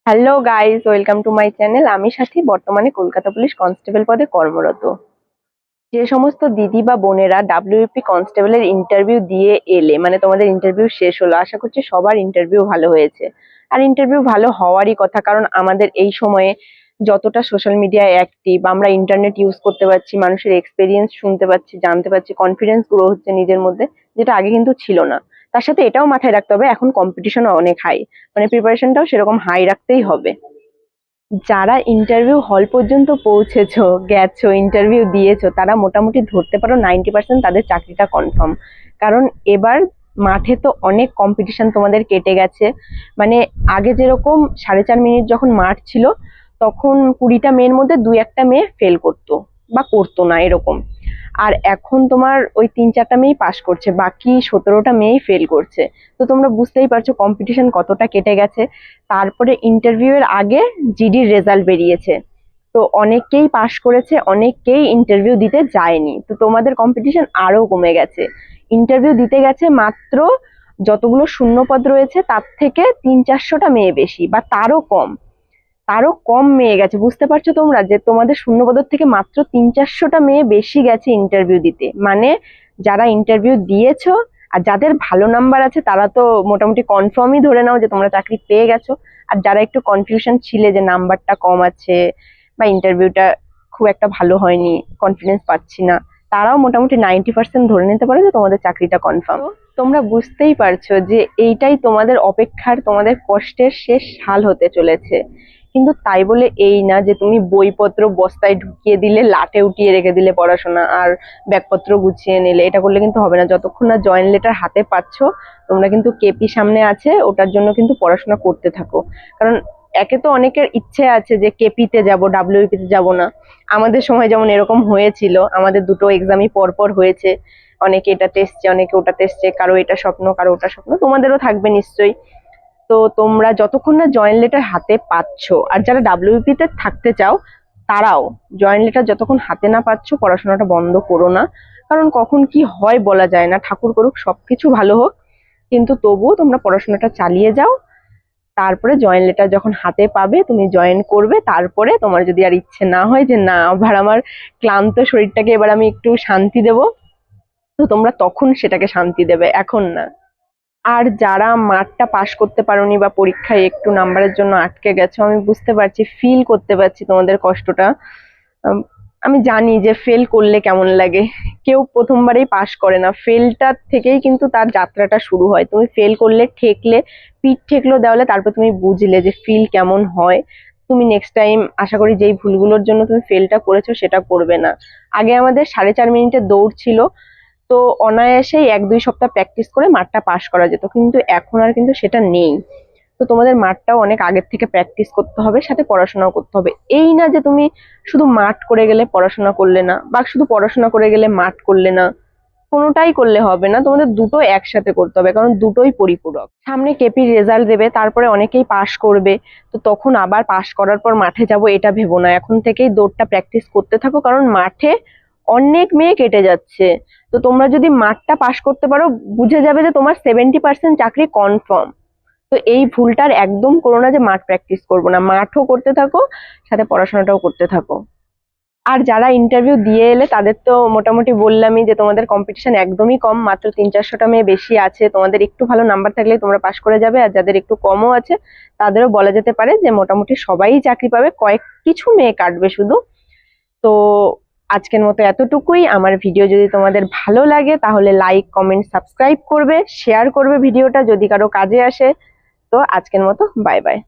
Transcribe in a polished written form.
Hello guys, welcome to my channel. আমি সাথী বর্তমানে Kolkata police constable পদে কর্মরত। যে সমস্ত দিদি বা বোনেরা ডাব্লিউপি কনস্টেবলের ইন্টারভিউ দিয়ে এলে, মানে তোমাদের ইন্টারভিউ শেষ হলো, আশা করছি সবার ইন্টারভিউ ভালো হয়েছে। আর ইন্টারভিউ ভালো হওয়ারই কথা, কারণ আমাদের এই সময়ে যতটা সোশ্যাল মিডিয়ায় অ্যাক্টিভ, আমরা ইন্টারনেট ইউজ করতে পারছি, মানুষের এক্সপেরিয়েন্স শুনতে পাচ্ছি, জানতে পারছি, কনফিডেন্স গ্রো হচ্ছে নিজের মধ্যে, যেটা আগে কিন্তু ছিল না। তার সাথে এটাও মাথায় রাখতে হবে, এখন কম্পিটিশনও অনেক হাই, মানে প্রিপারেশনটাও সেরকম হাই রাখতেই হবে। যারা ইন্টারভিউ হল পর্যন্ত পৌঁছেছো, গেছো, ইন্টারভিউ দিয়েছো, তারা মোটামুটি ধরতে পারো 90% তাদের চাকরিটা কনফার্ম। কারণ এবার মাঠে তো অনেক কম্পিটিশন তোমাদের কেটে গেছে। মানে আগে যেরকম 4.5 মিনিট যখন মাঠ ছিল, তখন 20টা মেয়ের মধ্যে 2-1টা মেয়ে ফেল করতো বা করতো না এরকম। আর এখন তোমার ওই 3-4টা মেয়েই পাশ করছে, বাকি 17টা মেয়েই ফেল করছে। তো তোমরা বুঝতেই পারছো কম্পিটিশন কতটা কেটে গেছে। তারপরে ইন্টারভিউ এর আগে জিডির রেজাল্ট বেরিয়েছে, তো অনেকেই পাশ করেছে, অনেকেই ইন্টারভিউ দিতে যায়নি। তো তোমাদের কম্পিটিশন আরো কমে গেছে। ইন্টারভিউ দিতে গেছে মাত্র যতগুলো শূন্যপদ রয়েছে তার থেকে 300-400টা মেয়ে বেশি, বা তারও কম মেয়ে গেছে। বুঝতে পারছো তোমরা যে তোমাদের শূন্যপদের থেকে মাত্র 300-400টা মেয়ে বেশি গেছে ইন্টারভিউ দিতে। মানে যারা ইন্টারভিউ দিয়েছো আর যাদের ভালো নাম্বার আছে তারা তো মোটামুটি কনফার্মই ধরে নাও যে তোমরা চাকরি পেয়ে গেছো। আর যারা একটু কনফিউশন ছিলে যে নাম্বারটা কম আছে বা ইন্টারভিউটা খুব একটা ভালো হয়নি, কনফিডেন্স পাচ্ছি না, তারাও মোটামুটি 90% ধরে নিতে পারে যে তোমাদের চাকরিটা কনফার্ম। তোমরা বুঝতেই পারছো যে এইটাই তোমাদের অপেক্ষার, তোমাদের কষ্টের শেষ হাল হতে চলেছে। কিন্তু তাই বলে এই না যে তুমি বইপত্র বস্তায় ঢুকিয়ে দিলে, লাটে উঠিয়ে রেখে দিলে পড়াশোনা, আর ব্যাগপত্র গুছিয়ে নিলে, এটা করলে কিন্তু হবে না। যতক্ষণ না জয়েন্ট লেটার হাতে পাচ্ছ, তোমরা কিন্তু কেপি সামনে আছে, ওটার জন্য কিন্তু পড়াশোনা করতে থাকো। কারণ একে তো অনেকের ইচ্ছে আছে যে কেপিতে যাব, ডাব্লিউপিতে যাব না। আমাদের সময় যেমন এরকম হয়েছিল, আমাদের দুটো এক্সামই পর পর হয়েছে, অনেকে এটাতে এসছে, অনেকে ওটাতে এসছে, কারো এটা স্বপ্ন, কারো ওটা স্বপ্ন, তোমাদেরও থাকবে নিশ্চয়ই। তো তোমরা যতক্ষণ না জয়েন্ট লেটার হাতে পাচ্ছ, আর যারা ডাব্লিউপি তে থাকতে চাও তারাও জয়েন্ট লেটার যতক্ষণ হাতে না পাচ্ছ পড়াশোনাটা বন্ধ করো না। কারণ কখন কি হয় বলা যায় না, ঠাকুর করুক সবকিছু ভালো হোক, কিন্তু তবুও তোমরা পড়াশোনাটা চালিয়ে যাও। তারপরে জয়েন্ট লেটার যখন হাতে পাবে তুমি জয়েন করবে, তারপরে তোমার যদি আর ইচ্ছে না হয় যে না, আবার আমার ক্লান্ত শরীরটাকে এবার আমি একটু শান্তি দেব, তো তোমরা তখন সেটাকে শান্তি দেবে, এখন না। আর যারা মাঠটা পাশ করতে পারোনি বা পরীক্ষায় একটু নাম্বারের জন্য আটকে গেছো, আমি বুঝতে পারছি, ফিল করতে পারছি তোমাদের কষ্টটা। আম, আমি জানি যে ফেল করলে কেমন লাগে। কেউ প্রথমবারেই পাশ করে না, ফেলটার থেকেই কিন্তু তার যাত্রাটা শুরু হয়। তুমি ফেল করলে, ঠেকলে, পিঠ ঠেকলো দেওয়ালে, তারপর তুমি বুঝলে যে ফিল কেমন হয়। তুমি নেক্সট টাইম আশা করি যেই ভুলগুলোর জন্য তুমি ফেলটা করেছো সেটা করবে না। আগে আমাদের 4.5 মিনিটের দৌড় ছিল, তো অনায়াসেই 1-2 সপ্তাহ প্র্যাকটিস করে মাঠটা পাস করা যেত, কিন্তু এখন আর কিন্তু সেটা নেই। তো তোমাদের মাঠটাও অনেক আগের থেকে প্র্যাকটিস করতে হবে, সাথে পড়াশোনাও করতে হবে। এই না যে তুমি শুধু মাঠ করে গেলে পড়াশোনা করলে না, বা শুধু পড়াশোনা করে গেলে মাঠ করলে না, কোনোটাই করলে হবে না, তোমাদের দুটো একসাথে করতে হবে, কারণ দুটোই পরিপূরক। সামনে কেপির রেজাল্ট দেবে, তারপরে অনেকেই পাস করবে, তো তখন আবার পাস করার পর মাঠে যাব এটা ভেবো না, এখন থেকেই দৌড়টা প্র্যাকটিস করতে থাকো, কারণ মাঠে অনেক মেয়ে কেটে যাচ্ছে। তো তোমরা যদি মাঠটা পাস করতে পারো, বুঝে যাবে যে তোমার 70% চাকরি কনফার্ম। তো এই ভুলটার একদম করো না যে মাঠ প্র্যাকটিস করবো না, মাঠও করতে থাকো, সাথে পড়াশোনাটাও করতে থাকো। আর যারা ইন্টারভিউ দিয়ে এলে তাদের তো মোটামুটি বললামই যে তোমাদের কম্পিটিশন একদমই কম, মাত্র 300-400টা মেয়ে বেশি আছে। তোমাদের একটু ভালো নাম্বার থাকলে তোমরা পাশ করে যাবে, আর যাদের একটু কমও আছে তাদেরও বলা যেতে পারে যে মোটামুটি সবাই চাকরি পাবে, কিছু মেয়ে কাটবে শুধু। তো আজকের মতো এতটুকুই। আমার ভিডিও যদি তোমাদের ভালো লাগে তাহলে লাইক, কমেন্ট, সাবস্ক্রাইব করবে, শেয়ার করবে ভিডিওটা যদি কারো কাজে আসে। তো আজকের মতো বাই বাই।